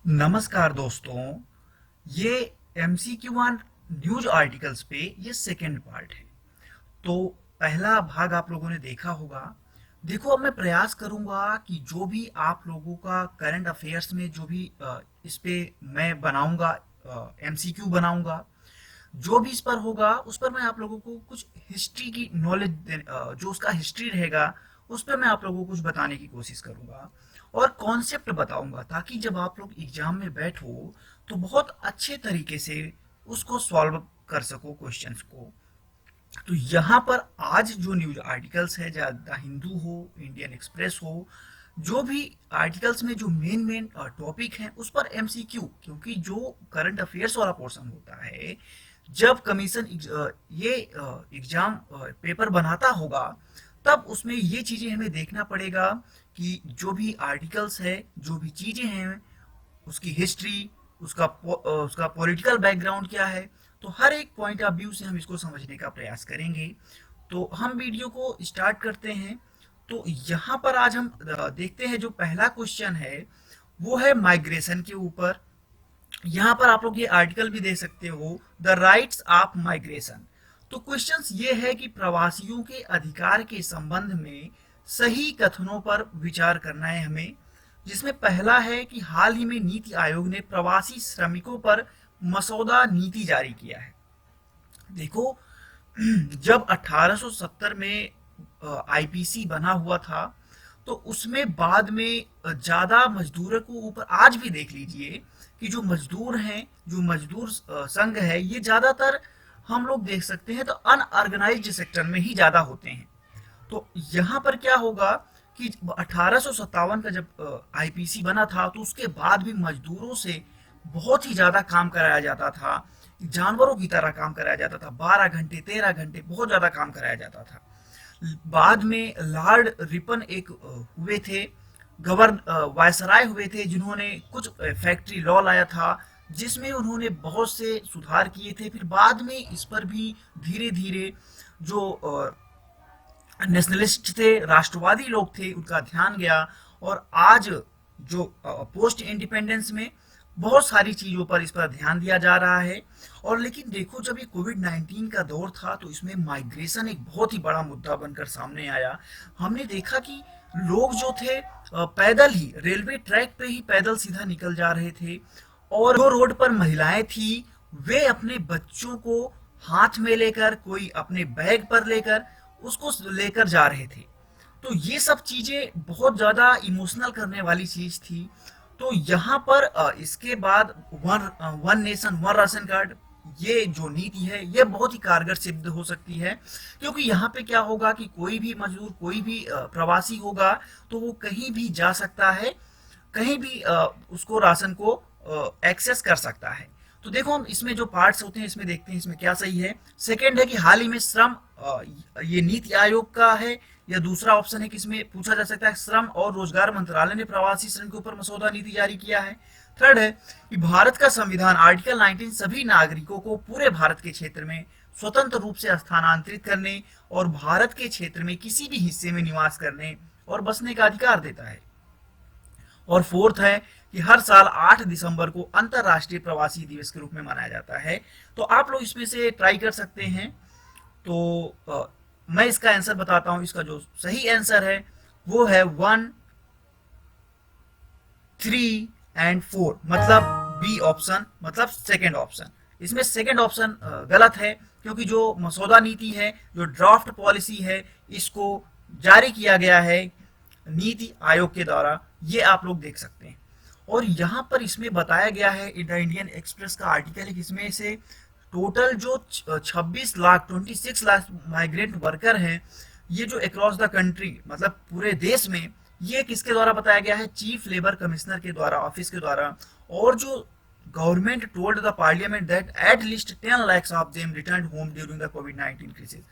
नमस्कार दोस्तों। ये MCQ1 न्यूज आर्टिकल्स पे ये सेकंड पार्ट है। तो पहला भाग आप लोगों ने देखा होगा। देखो, अब मैं प्रयास करूंगा कि जो भी आप लोगों का करंट अफेयर्स में जो भी इस पे मैं बनाऊंगा, MCQ बनाऊंगा, जो भी इस पर होगा उस पर मैं आप लोगों को कुछ हिस्ट्री की नॉलेज जो उसका हिस्ट्री रहेगा उस पर मैं आप लोगों को कुछ बताने की कोशिश करूंगा और कॉन्सेप्ट बताऊंगा, ताकि जब आप लोग एग्जाम में बैठो तो बहुत अच्छे तरीके से उसको सॉल्व कर सको क्वेश्चंस को। तो यहाँ पर आज जो न्यूज आर्टिकल्स है, चाहे द हिंदू हो, इंडियन एक्सप्रेस हो, जो भी आर्टिकल्स में जो मेन मेन टॉपिक हैं उस पर MCQ, क्योंकि जो करंट अफेयर्स वाला पोर्शन होता है, जब कमीशन ये एग्जाम पेपर बनाता होगा तब उसमें ये चीजें हमें देखना पड़ेगा कि जो भी आर्टिकल्स है, जो भी चीजें हैं, उसकी हिस्ट्री, उसका पॉलिटिकल बैकग्राउंड क्या है, तो हर एक पॉइंट ऑफ व्यू से हम इसको समझने का प्रयास करेंगे। तो हम वीडियो को स्टार्ट करते हैं। तो यहाँ पर आज हम देखते हैं, जो पहला क्वेश्चन है वो है माइग्रेशन के ऊपर। यहाँ पर आप लोग ये आर्टिकल भी देख सकते हो, द राइट्स ऑफ माइग्रेशन। तो क्वेश्चंस ये है कि प्रवासियों के अधिकार के संबंध में सही कथनों पर विचार करना है हमें, जिसमें पहला है कि हाल ही में नीति आयोग ने प्रवासी श्रमिकों पर मसौदा नीति जारी किया है। देखो, जब 1870 में IPC बना हुआ था, तो उसमें बाद में ज्यादा मजदूरों को ऊपर आज भी देख लीजिए कि जो मजदूर हैं, जो मजदूर संघ है, ये ज्यादातर हम लोग देख सकते हैं तो अनऑर्गेनाइज्ड सेक्टर में ही ज्यादा होते हैं। तो यहाँ पर क्या होगा कि 1857 का जब IPC बना था तो उसके बाद भी मजदूरों से बहुत ही ज्यादा काम कराया जाता था, जानवरों की तरह काम कराया जाता था, 12 घंटे 13 घंटे बहुत ज्यादा काम कराया जाता था। बाद में लॉर्ड रिपन एक हुए थे, वायसराय हुए थे, जिन्होंने कुछ फैक्ट्री लॉ लाया था जिसमें उन्होंने बहुत से सुधार किए थे। फिर बाद में इस पर भी धीरे धीरे जो नेशनलिस्ट थे, राष्ट्रवादी लोग थे, उनका ध्यान गया। और आज जो पोस्ट इंडिपेंडेंस में बहुत सारी चीजों पर इस पर ध्यान दिया जा रहा है। और लेकिन देखो, जब ये कोविड-19 का दौर था तो इसमें माइग्रेशन एक बहुत ही बड़ा मुद्दा बनकर सामने आया। हमने देखा कि लोग जो थे पैदल ही रेलवे ट्रैक पे ही पैदल सीधा निकल जा रहे थे, और जो रोड पर महिलाएं थी वे अपने बच्चों को हाथ में लेकर, कोई अपने बैग पर लेकर उसको लेकर जा रहे थे। तो ये सब चीजें बहुत ज्यादा इमोशनल करने वाली चीज थी। तो यहाँ पर इसके बाद one nation one ration card, ये जो नीति है ये बहुत ही कारगर सिद्ध हो सकती है, क्योंकि यहाँ पे क्या होगा कि कोई भी मजदूर, कोई भी प्रवासी होगा तो वो कहीं भी जा सकता है, कहीं भी उसको राशन को एक्सेस कर सकता है। तो देखो, हम इसमें जो पार्ट्स होते हैं इसमें देखते हैं इसमें क्या सही है। सेकंड है कि हाल ही में श्रम, ये नीति आयोग का है, या दूसरा ऑप्शन है कि इसमें पूछा जा सकता है श्रम और रोजगार मंत्रालय ने प्रवासी श्रमिकों पर मसौदा नीति जारी किया है। थर्ड है कि भारत का संविधान आर्टिकल 19 सभी नागरिकों को पूरे भारत के क्षेत्र में स्वतंत्र रूप से स्थानांतरित करने और भारत के क्षेत्र में किसी भी हिस्से में निवास करने और बसने का अधिकार देता है। और फोर्थ है कि हर साल 8 दिसंबर को अंतरराष्ट्रीय प्रवासी दिवस के रूप में मनाया जाता है। तो आप लोग इसमें से ट्राई कर सकते हैं। तो मैं इसका आंसर बताता हूं। इसका जो सही आंसर है वो है 1, 3 एंड 4, मतलब बी ऑप्शन, मतलब सेकेंड ऑप्शन। इसमें सेकेंड ऑप्शन गलत है, क्योंकि जो मसौदा नीति है, जो ड्राफ्ट पॉलिसी है, इसको जारी किया गया है नीति आयोग के द्वारा, ये आप लोग देख सकते हैं। और यहाँ पर इसमें बताया गया है, द इंडियन एक्सप्रेस का आर्टिकल है, इसमें से टोटल जो 26 लाख माइग्रेंट वर्कर हैं, ये जो अक्रॉस द कंट्री, मतलब पूरे देश में, ये किसके द्वारा बताया गया है? चीफ लेबर कमिश्नर के द्वारा, ऑफिस के द्वारा। और जो government told the parliament that at least 10 lakhs of them return home during the covid crisis.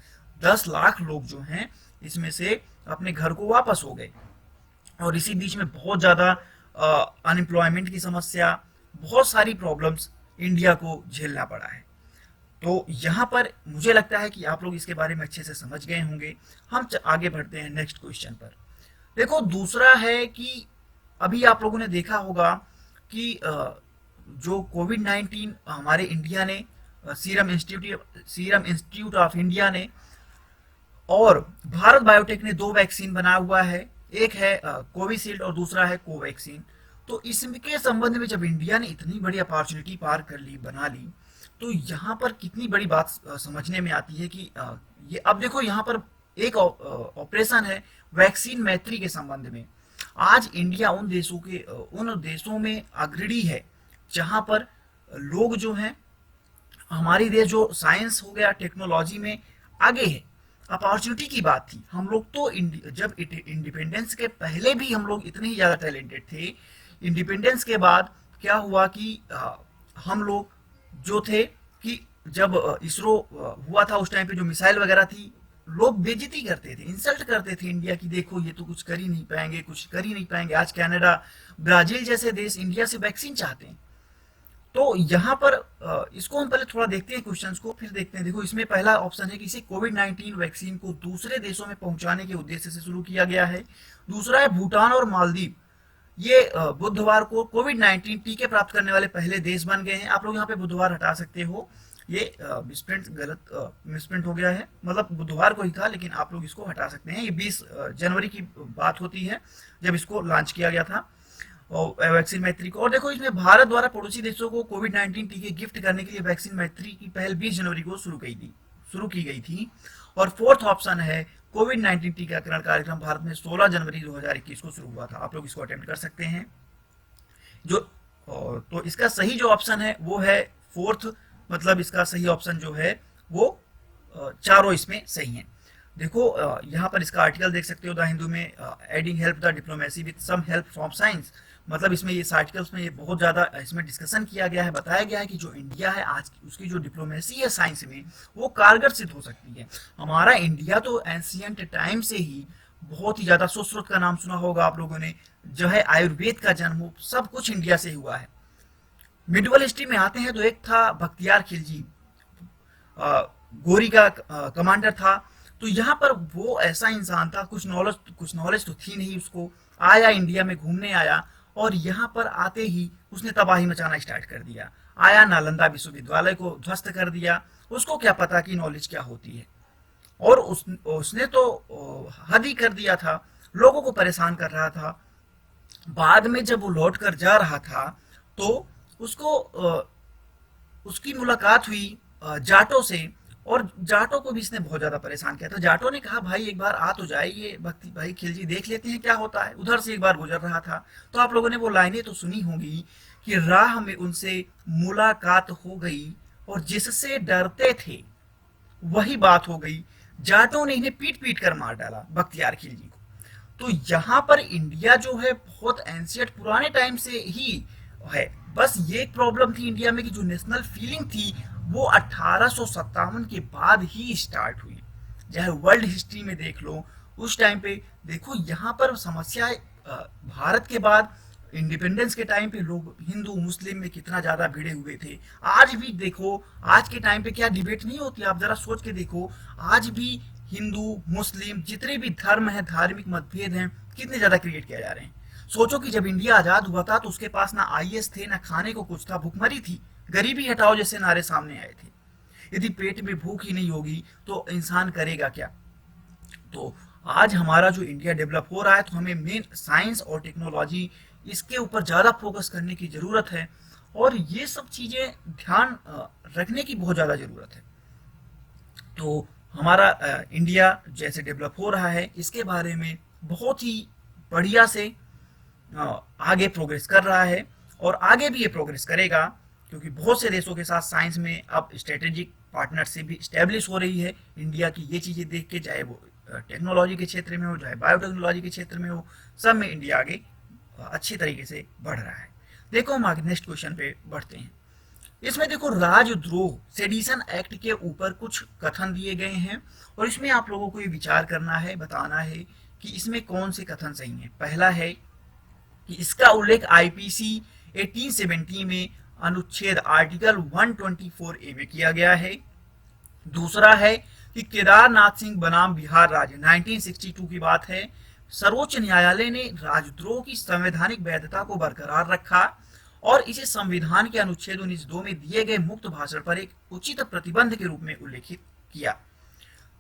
10 lakh लोग जो हैं इसमें से अपने घर को वापस हो गए। और इसी बीच में बहुत ज्यादा अनएम्प्लॉयमेंट की समस्या, बहुत सारी प्रॉब्लम्स इंडिया को झेलना पड़ा है। तो यहाँ पर मुझे लगता है कि आप लोग इसके बारे में अच्छे से समझ गए होंगे। हम आगे बढ़ते हैं नेक्स्ट क्वेश्चन पर। देखो, दूसरा है कि अभी आप लोगों ने देखा होगा कि जो कोविड-19 हमारे इंडिया ने सीरम इंस्टीट्यूट ऑफ इंडिया ने और भारत बायोटेक ने दो वैक्सीन बनाया हुआ है। एक है कोविशील्ड और दूसरा है कोवैक्सीन। तो इसके संबंध में जब इंडिया ने इतनी बड़ी अपॉर्चुनिटी पार कर ली, बना ली, तो यहाँ पर कितनी बड़ी बात समझने में आती है कि ये अब देखो यहाँ पर एक ऑपरेशन है वैक्सीन मैत्री के संबंध में। आज इंडिया उन देशों में अग्रणी है जहां पर लोग जो हैं, हमारी देश जो साइंस हो गया टेक्नोलॉजी में आगे है। अपॉर्चुनिटी की बात थी, हम लोग तो जब इंडिपेंडेंस के पहले भी हम लोग इतने ही ज्यादा टैलेंटेड थे। इंडिपेंडेंस के बाद क्या हुआ कि हम लोग जो थे कि जब इसरो हुआ था उस टाइम पे जो मिसाइल वगैरह थी, लोग बेइज्जती करते थे, इंसल्ट करते थे इंडिया की, देखो ये तो कुछ कर ही नहीं पाएंगे, कुछ कर ही नहीं पाएंगे। आज कनाडा, ब्राजील जैसे देश इंडिया से वैक्सीन चाहते हैं। तो यहाँ पर इसको हम पहले थोड़ा देखते हैं क्वेश्चंस को, फिर देखते हैं। देखो इसमें पहला ऑप्शन है कि इसे कोविड-19 वैक्सीन को दूसरे देशों में पहुंचाने के उद्देश्य से शुरू किया गया है। दूसरा है भूटान और मालदीव, ये बुधवार को कोविड-19 टीके प्राप्त करने वाले पहले देश बन गए हैं। आप लोग यहाँ पे बुधवार हटा सकते हो, ये मिसप्रिंट हो गया है, मतलब बुधवार को ही था लेकिन आप लोग इसको हटा सकते हैं। ये 20 जनवरी की बात होती है जब इसको लॉन्च किया गया था और वैक्सीन मैत्री को। और देखो इसमें भारत द्वारा पड़ोसी देशों को कोविड-19 टीके गिफ्ट करने के लिए वैक्सीन मैत्री की पहल 20 जनवरी को शुरू की गई थी। और फोर्थ ऑप्शन है कोविड-19 टीकाकरण कार्यक्रम भारत में 16 जनवरी 2021 को शुरू हुआ था। आप लोग इसको अटेम्प्ट कर सकते हैं। तो इसका सही जो ऑप्शन है वो है फोर्थ, मतलब इसका सही ऑप्शन जो है वो चारों इसमें सही हैं। देखो यहाँ पर इसका आर्टिकल देख सकते हो द हिंदू में, adding help the diplomacy with some help from science. मतलब इसमें ये आर्टिकल्स में ये बहुत ज़्यादा इसमें डिस्कशन किया गया है, बताया गया है कि जो इंडिया है आज उसकी जो डिप्लोमेसी है साइंस में वो कारगर सिद्ध हो सकती है। हमारा इंडिया तो एंशियंट टाइम से ही बहुत ही ज़्यादा, सुश्रुत का नाम सुना होगा आप लोगों ने, जो है आयुर्वेद का जन्म सब कुछ इंडिया से हुआ है। मिडवल हिस्ट्री में आते हैं तो एक था बख्तियार खिलजी, गोरी का कमांडर था। तो यहाँ पर वो ऐसा इंसान था, कुछ नॉलेज तो थी नहीं उसको, आया इंडिया में घूमने आया और यहाँ पर आते ही उसने तबाही मचाना स्टार्ट कर दिया। आया नालंदा विश्वविद्यालय को ध्वस्त कर दिया। उसको क्या पता कि नॉलेज क्या होती है, और उसने तो हद ही कर दिया था, लोगों को परेशान कर रहा था। बाद में जब वो लौट कर जा रहा था तो उसको उसकी मुलाकात हुई जाटों से, और जाटों को भी इसने बहुत ज्यादा परेशान किया था। जाटों ने कहा भाई एक बार आ तो जाए, ये भक्ति भाई खिलजी, देख लेते हैं क्या होता है। उधर से एक बार गुजर रहा था तो आप लोगों ने वो लाइनें तो सुनी होंगी कि राह में उनसे मुलाकात हो गई और जिससे डरते थे वही बात हो गई। जाटों ने इन्हें पीट पीट कर मार डाला बख्तियार खिलजी को। तो यहाँ पर इंडिया जो है बहुत एंशियंट पुराने टाइम से ही है। बस ये एक प्रॉब्लम थी इंडिया में कि जो नेशनल फीलिंग थी वो 1857 के बाद ही स्टार्ट हुई। चाहे वर्ल्ड हिस्ट्री में देख लो, उस टाइम पे देखो यहाँ पर समस्या भारत के बाद इंडिपेंडेंस के टाइम पे लोग हिंदू मुस्लिम में कितना ज्यादा भिड़े हुए थे। आज भी देखो, आज के टाइम पे क्या डिबेट नहीं होती, आप जरा सोच के देखो। आज भी हिंदू मुस्लिम जितने भी धर्म है, धार्मिक मतभेद हैं, कितने ज्यादा क्रिएट किए जा रहे हैं। सोचो कि जब इंडिया आजाद हुआ था तो उसके पास ना आईएएस थे, ना खाने को कुछ था, भुखमरी थी, गरीबी हटाओ जैसे नारे सामने आए थे। यदि पेट में भूख ही नहीं होगी तो इंसान करेगा क्या। तो आज हमारा जो इंडिया डेवलप हो रहा है तो हमें मेन साइंस और टेक्नोलॉजी इसके ऊपर ज्यादा फोकस करने की जरूरत है, और ये सब चीजें ध्यान रखने की बहुत ज्यादा जरूरत है। तो हमारा इंडिया जैसे डेवलप हो रहा है इसके बारे में बहुत ही बढ़िया से आगे प्रोग्रेस कर रहा है, और आगे भी ये प्रोग्रेस करेगा क्योंकि बहुत से देशों के साथ साइंस में अब स्ट्रेटेजिक पार्टनरशिप भी स्टैब्लिश हो रही है। इंडिया की ये चीजें देख के, चाहे वो टेक्नोलॉजी के क्षेत्र में हो, चाहे बायोटेक्नोलॉजी के क्षेत्र में हो, सब में इंडिया आगे अच्छी तरीके से बढ़ रहा है। देखो हम आगे नेक्स्ट क्वेश्चन पे बढ़ते हैं। इसमें देखो राजद्रोह सेडिशन एक्ट के ऊपर कुछ कथन दिए गए हैं, और इसमें आप लोगों को ये विचार करना है, बताना है कि इसमें कौन से कथन सही हैं। पहला है कि इसका उल्लेख आईपीसी 1870 में अनुच्छेद आर्टिकल 124A में किया गया है। दूसरा है कि केदारनाथ सिंह बनाम बिहार राज्य 1962 की बात है, सर्वोच्च न्यायालय ने राजद्रोह की संवैधानिक वैधता को बरकरार रखा। और इसे संविधान के अनुच्छेद 19(2) में दिए गए मुक्त भाषण पर एक उचित प्रतिबंध के रूप में उल्लेखित किया।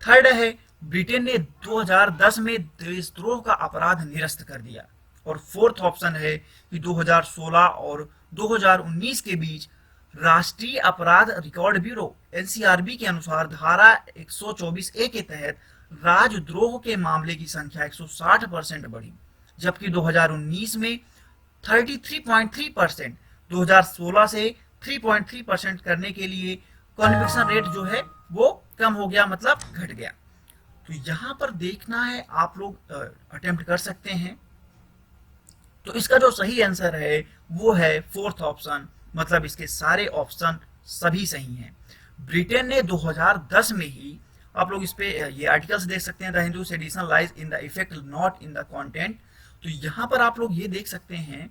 थर्ड है, ब्रिटेन ने 2010 में देशद्रोह का अपराध निरस्त कर दिया। और फोर्थ ऑप्शन है कि 2016 और 2019 के बीच राष्ट्रीय अपराध रिकॉर्ड ब्यूरो एनसीआरबी के अनुसार धारा 124A के तहत राजद्रोह के मामले की संख्या 160% बढ़ी, जबकि 2019 में 33.3%, 2016 से 3.3% करने के लिए कन्विक्शन रेट जो है वो कम हो गया, मतलब घट गया। तो यहां पर देखना है, आप लोग अटेम्प्ट कर सकते हैं। तो इसका जो सही आंसर है वो है फोर्थ ऑप्शन, मतलब इसके सारे ऑप्शन सभी सही हैं। ब्रिटेन ने 2010 में ही, आप लोग इस पे ये आर्टिकल्स देख सकते हैं, the Hindu sedition lies in the effect not in the content. तो यहाँ पर आप लोग ये देख सकते हैं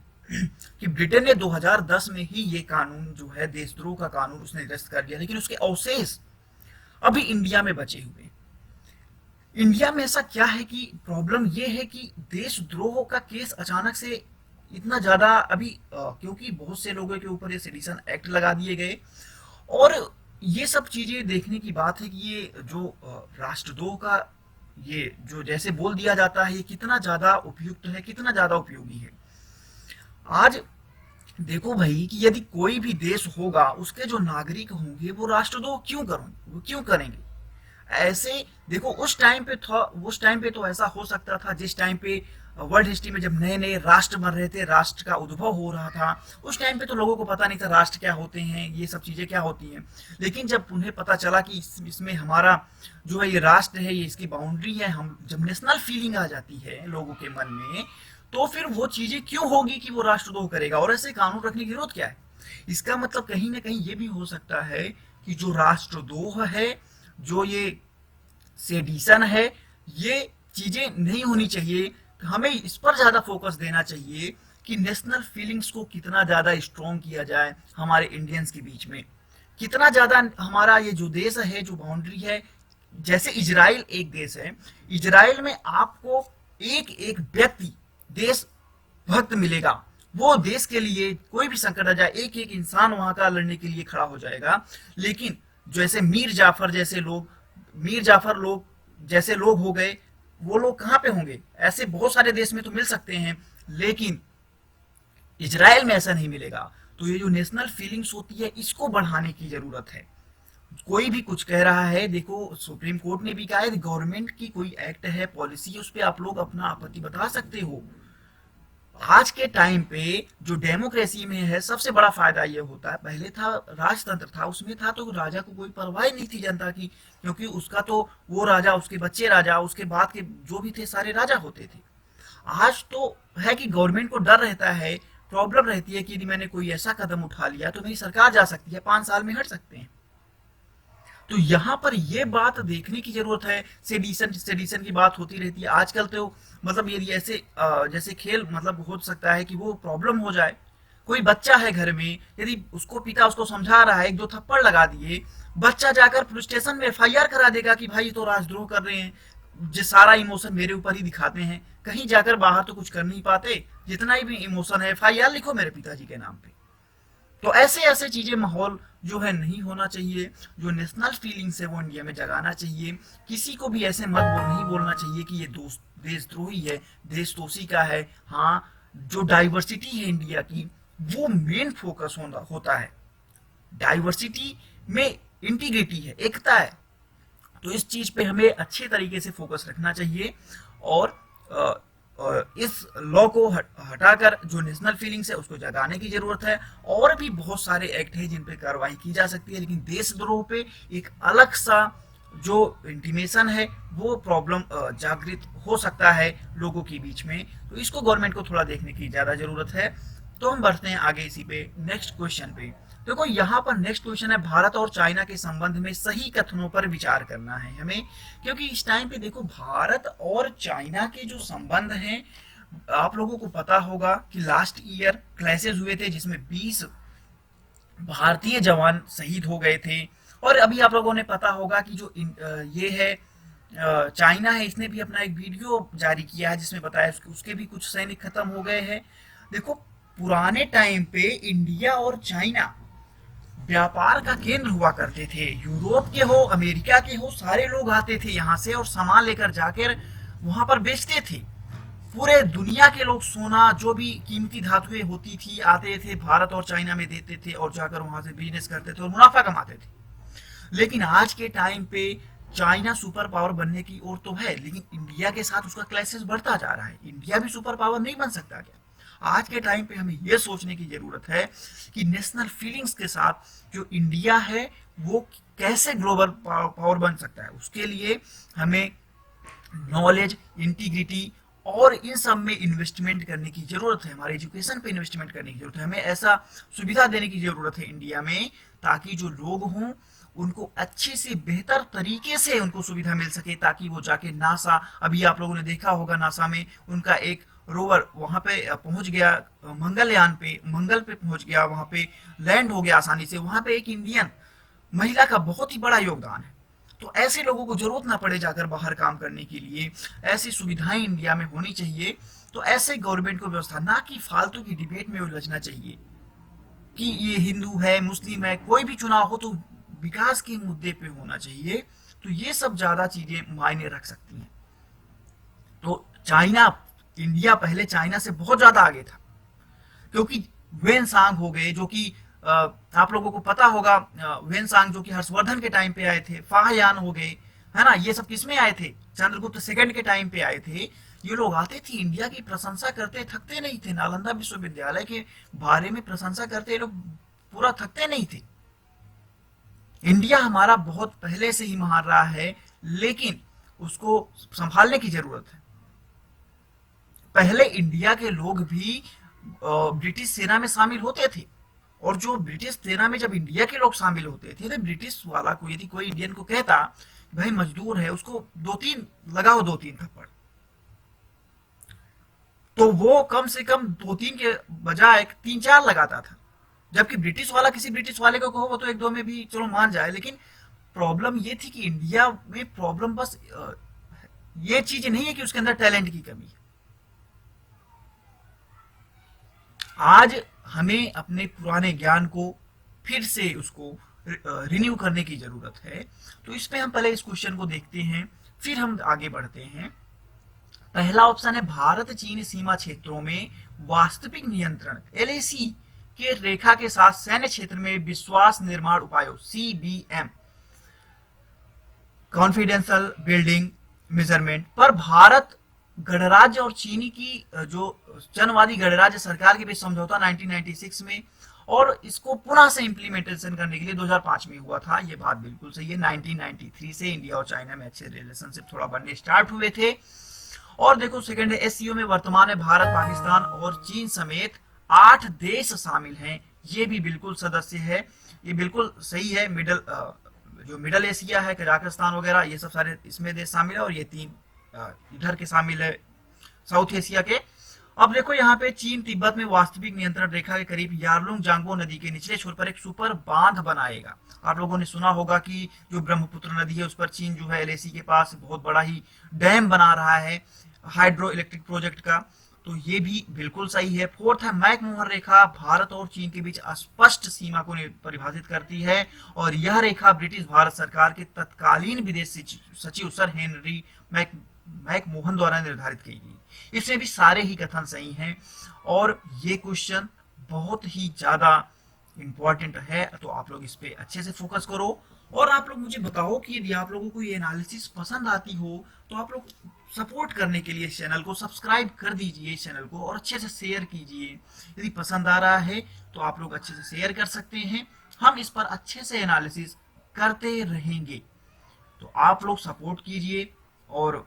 कि ब्रिटेन ने 2010 में ही ये कानून जो है देशद्रोह का कानून उसने निरस्त कर दिया, लेकिन उसके अवशेष अभी इंडिया में बचे हुए। इंडिया में ऐसा क्या है कि प्रॉब्लम ये है कि देशद्रोह का केस अचानक से इतना ज्यादा अभी क्योंकि बहुत से लोगों के ऊपर ये सेडिशन एक्ट लगा दिए गए, और ये सब चीजें देखने की बात है कि ये जो राष्ट्रद्रोह का ये जो जैसे बोल दिया जाता है ये कितना ज्यादा उपयुक्त है, कितना ज्यादा उपयोगी है। आज देखो भाई कि यदि कोई भी देश होगा उसके जो नागरिक होंगे वो राष्ट्रद्रोह क्यों करेंगे। ऐसे देखो उस टाइम पे तो ऐसा हो सकता था जिस टाइम पे वर्ल्ड हिस्ट्री में जब नए नए राष्ट्र बन रहे थे, राष्ट्र का उद्भव हो रहा था, उस टाइम पे तो लोगों को पता नहीं था राष्ट्र क्या होते हैं, ये सब चीजें क्या होती हैं। लेकिन जब उन्हें पता चला कि इसमें हमारा जो है ये राष्ट्र है, ये इसकी बाउंड्री है, हम जब नेशनल फीलिंग आ जाती है लोगों के मन में, तो फिर वो चीजें क्यों होगी कि वो राष्ट्रद्रोह करेगा। और ऐसे कानून रखने की जरूरत क्या है। इसका मतलब कहीं ना कहीं ये भी हो सकता है कि जो राष्ट्रद्रोह है, जो ये सेडिशन है, ये चीजें नहीं होनी चाहिए। हमें इस पर ज्यादा फोकस देना चाहिए कि नेशनल फीलिंग्स को कितना ज्यादा स्ट्रॉन्ग किया जाए हमारे इंडियंस के बीच में, कितना ज्यादा हमारा ये जो देश है, जो बाउंड्री है, जैसे इजराइल एक देश है, इजराइल में आपको एक एक व्यक्ति देश भक्त मिलेगा, वो देश के लिए कोई भी संकट आ जाए एक एक इंसान वहां का लड़ने के लिए खड़ा हो जाएगा। लेकिन जैसे मीर जाफर जैसे लोग हो गए, वो लोग कहां पे होंगे। ऐसे बहुत सारे देश में तो मिल सकते हैं, लेकिन इजराइल में ऐसा नहीं मिलेगा। तो ये जो नेशनल फीलिंग्स होती है इसको बढ़ाने की जरूरत है। कोई भी कुछ कह रहा है, देखो सुप्रीम कोर्ट ने भी कहा है गवर्नमेंट की कोई एक्ट है, पॉलिसी, उस पर आप लोग अपना आपत्ति बता सकते हो। आज के टाइम पे जो डेमोक्रेसी में है सबसे बड़ा फायदा ये होता है, पहले था राजतंत्र था, उसमें था तो राजा को कोई परवाह नहीं थी जनता की, क्योंकि उसका तो वो राजा, उसके बच्चे राजा, उसके बाद के जो भी थे सारे राजा होते थे। आज तो है कि गवर्नमेंट को डर रहता है, प्रॉब्लम रहती है कि यदि मैंने कोई ऐसा कदम उठा लिया तो मेरी सरकार जा सकती है, 5 साल में हट सकते हैं। तो यहाँ पर ये बात देखने की जरूरत है। सेडिशन की बात होती रहती है आजकल, तो मतलब ये ऐसे जैसे खेल मतलब हो सकता है कि वो प्रॉब्लम हो जाए। कोई बच्चा है घर में, यदि उसको पिता उसको समझा रहा है, 1-2 थप्पड़ लगा दिए, बच्चा जाकर पुलिस स्टेशन में एफआईआर करा देगा कि भाई तो राजद्रोह कर रहे हैं, जो सारा इमोशन मेरे ऊपर ही दिखाते हैं, कहीं जाकर बाहर तो कुछ कर नहीं पाते, जितना ही भी इमोशन है एफआईआर लिखो मेरे पिताजी के नाम पे। तो ऐसे ऐसे चीजें माहौल जो है नहीं होना चाहिए। जो नेशनल फीलिंग्स है वो इंडिया में जगाना चाहिए। किसी को भी ऐसे नहीं बोलना चाहिए कि ये देशद्रोही है, देशदोषी का है। हाँ, जो डाइवर्सिटी है इंडिया की वो मेन फोकस होता है। डाइवर्सिटी में इंटीग्रिटी है, एकता है। तो इस चीज पे हमें अच्छे तरीके से फोकस रखना चाहिए, और इस लॉ को हटाकर जो नेशनल फीलिंग्स है उसको जगाने की जरूरत है। और भी बहुत सारे एक्ट हैं जिन पे कार्रवाई की जा सकती है, लेकिन देशद्रोह पे एक अलग सा जो इंटीमेशन है वो प्रॉब्लम जागृत हो सकता है लोगों के बीच में। तो इसको गवर्नमेंट को थोड़ा देखने की ज्यादा जरूरत है। तो हम बढ़ते हैं आगे इसी पे नेक्स्ट क्वेश्चन पे। देखो यहाँ पर नेक्स्ट क्वेश्चन है, भारत और चाइना के संबंध में सही कथनों पर विचार करना है हमें, क्योंकि इस टाइम पे देखो भारत और चाइना के जो संबंध हैं, आप लोगों को पता होगा कि लास्ट ईयर क्लैशेस हुए थे जिसमें 20 भारतीय जवान शहीद हो गए थे। और अभी आप लोगों ने पता होगा कि जो ये है चाइना है, इसने भी अपना एक वीडियो जारी किया है जिसमें बताया उसके भी कुछ सैनिक खत्म हो गए हैं। देखो पुराने टाइम पे इंडिया और चाइना व्यापार का केंद्र हुआ करते थे। यूरोप के हो, अमेरिका के हो, सारे लोग आते थे यहाँ से और सामान लेकर जाकर वहां पर बेचते थे। पूरे दुनिया के लोग सोना, जो भी कीमती धातुएं होती थी, आते थे भारत और चाइना में देते थे और जाकर वहां से बिजनेस करते थे और मुनाफा कमाते थे। लेकिन आज के टाइम पे चाइना सुपर पावर बनने की ओर तो है, लेकिन इंडिया के साथ उसका क्लैशेस बढ़ता जा रहा है। इंडिया भी सुपर पावर नहीं बन सकता क्या? आज के टाइम पे हमें यह सोचने की जरूरत है कि नेशनल फीलिंग्स के साथ जो इंडिया है वो कैसे ग्लोबल पावर बन सकता है। उसके लिए हमें नॉलेज, इंटीग्रिटी और इन सब में इन्वेस्टमेंट करने की जरूरत है। हमारे एजुकेशन पे इन्वेस्टमेंट करने की जरूरत है। हमें ऐसा सुविधा देने की जरूरत है इंडिया में, ताकि जो लोग हों उनको अच्छे से बेहतर तरीके से उनको सुविधा मिल सके, ताकि वो जाके नासा, अभी आप लोगों ने देखा होगा नासा में उनका एक रोवर वहां पे पहुंच गया, मंगलयान पे, मंगल पे पहुंच गया, वहां पे लैंड हो गया आसानी से। वहां पे एक इंडियन महिला का बहुत ही बड़ा योगदान है। तो ऐसे लोगों को जरूरत ना पड़े जाकर बाहर काम करने के लिए, ऐसी सुविधाएं इंडिया में होनी चाहिए। तो ऐसे गवर्नमेंट को व्यवस्था, ना कि फालतू की डिबेट में उलझना चाहिए कि ये हिंदू है, मुस्लिम है। कोई भी चुनाव हो तो विकास के मुद्दे पे होना चाहिए। तो ये सब ज्यादा चीजें मायने रख सकती हैं। तो चाइना, इंडिया पहले चाइना से बहुत ज्यादा आगे था, क्योंकि वेनसांग हो गए, जो कि आप लोगों को पता होगा, वेनसांग जो कि हर्षवर्धन के टाइम पे आए थे, फाहयान हो गए, है ना, ये सब किसमें आए थे? चंद्रगुप्त सेकंड के टाइम पे आए थे। ये लोग आते थे, इंडिया की प्रशंसा करते, थकते नहीं थे। नालंदा विश्वविद्यालय के बारे में प्रशंसा करते, ये लोग पूरा थकते नहीं थे। इंडिया हमारा बहुत पहले से ही महान रहा है, लेकिन उसको संभालने की जरूरत है। पहले इंडिया के लोग भी ब्रिटिश सेना में शामिल होते थे, और जो ब्रिटिश सेना में जब इंडिया के लोग शामिल होते थे, तो ब्रिटिश वाला को यदि कोई इंडियन को कहता भाई मजदूर है, उसको दो तीन थप्पड़, तो वो कम से कम दो तीन के बजाय तीन चार लगाता था। जबकि ब्रिटिश वाला किसी ब्रिटिश वाले को कहो वो तो एक दो में भी चलो मान जाए। लेकिन प्रॉब्लम ये थी कि इंडिया में प्रॉब्लम बस ये चीज नहीं है कि उसके अंदर टैलेंट की कमी है। आज हमें अपने पुराने ज्ञान को फिर से उसको रिन्यू करने की जरूरत है। तो इसमें हम पहले इस क्वेश्चन को देखते हैं, फिर हम आगे बढ़ते हैं। पहला ऑप्शन है भारत चीन सीमा क्षेत्रों में वास्तविक नियंत्रण, एलएसी के रेखा के साथ सैन्य क्षेत्र में विश्वास निर्माण उपायों, सीबीएम, कॉन्फिडेंशियल बिल्डिंग मेजरमेंट पर भारत गणराज्य और चीनी की जो जनवादी गणराज्य सरकार के बीच समझौता 1996 में, और इसको पुनः से इंप्लीमेंटेशन करने के लिए 2005 में हुआ था। ये बात बिल्कुल सही है। 1993 से इंडिया और चाइना में अच्छे रिलेशनशिप थोड़ा बनने स्टार्ट हुए थे। और देखो सेकंड है एससीओ में वर्तमान में भारत, पाकिस्तान और चीन समेत 8 देश शामिल हैं। ये भी बिल्कुल सदस्य है, ये बिल्कुल सही है। जो मिडल एशिया है, कजाकिस्तान वगैरह, ये सब सारे इसमें देश शामिल है, और ये 3 इधर के शामिल है, साउथ एशिया के। अब देखो यहाँ पे चीन तिब्बत में वास्तविक नियंत्रण रेखा के करीब यारलुंग जांगबो नदी के निचले छोर पर एक सुपर बांध बनाएगा। आप लोगों ने सुना होगा कि जो ब्रह्मपुत्र नदी है उस पर चीन जो है एलएसी के पास बहुत बड़ा ही डैम बना रहा है हाइड्रो इलेक्ट्रिक प्रोजेक्ट का। तो ये भी बिल्कुल सही है। फोर्थ है मैकमोहन रेखा, भारत और चीन के बीच स्पष्ट सीमा को परिभाषित करती है, और यह रेखा ब्रिटिश भारत सरकार के तत्कालीन विदेश सचिव सर हेनरी मैकमोहन द्वारा निर्धारित की गई। इसमें भी सारे ही कथन सही हैं, और ये क्वेश्चन बहुत ही ज्यादा इंपॉर्टेंट है। तो आप लोग इस पे अच्छे से फोकस करो, और आप लोग मुझे बताओ कि यदि आप लोगों को ये एनालिसिस पसंद आती हो तो आप लोग सपोर्ट करने के लिए इस चैनल को सब्सक्राइब कर दीजिए इस चैनल को, और अच्छे से शेयर कीजिए। यदि पसंद आ रहा है तो आप लोग अच्छे से शेयर कर सकते हैं। हम इस पर अच्छे से एनालिसिस करते रहेंगे। तो आप लोग सपोर्ट कीजिए और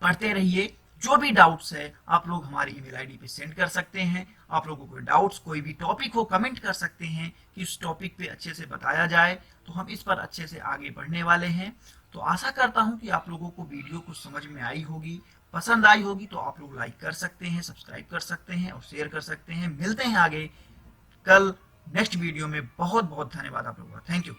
पढ़ते रहिए। जो भी डाउट्स है आप लोग हमारी ईमेल आईडी पे सेंड कर सकते हैं। आप लोगों को डाउट्स, कोई भी टॉपिक हो, कमेंट कर सकते हैं कि उस टॉपिक पे अच्छे से बताया जाए। तो हम इस पर अच्छे से आगे बढ़ने वाले हैं। तो आशा करता हूं कि आप लोगों को वीडियो कुछ समझ में आई होगी, पसंद आई होगी। तो आप लोग लाइक कर सकते हैं, सब्सक्राइब कर सकते हैं और शेयर कर सकते हैं। मिलते हैं आगे कल नेक्स्ट वीडियो में। बहुत बहुत धन्यवाद आप लोगों का। Thank you.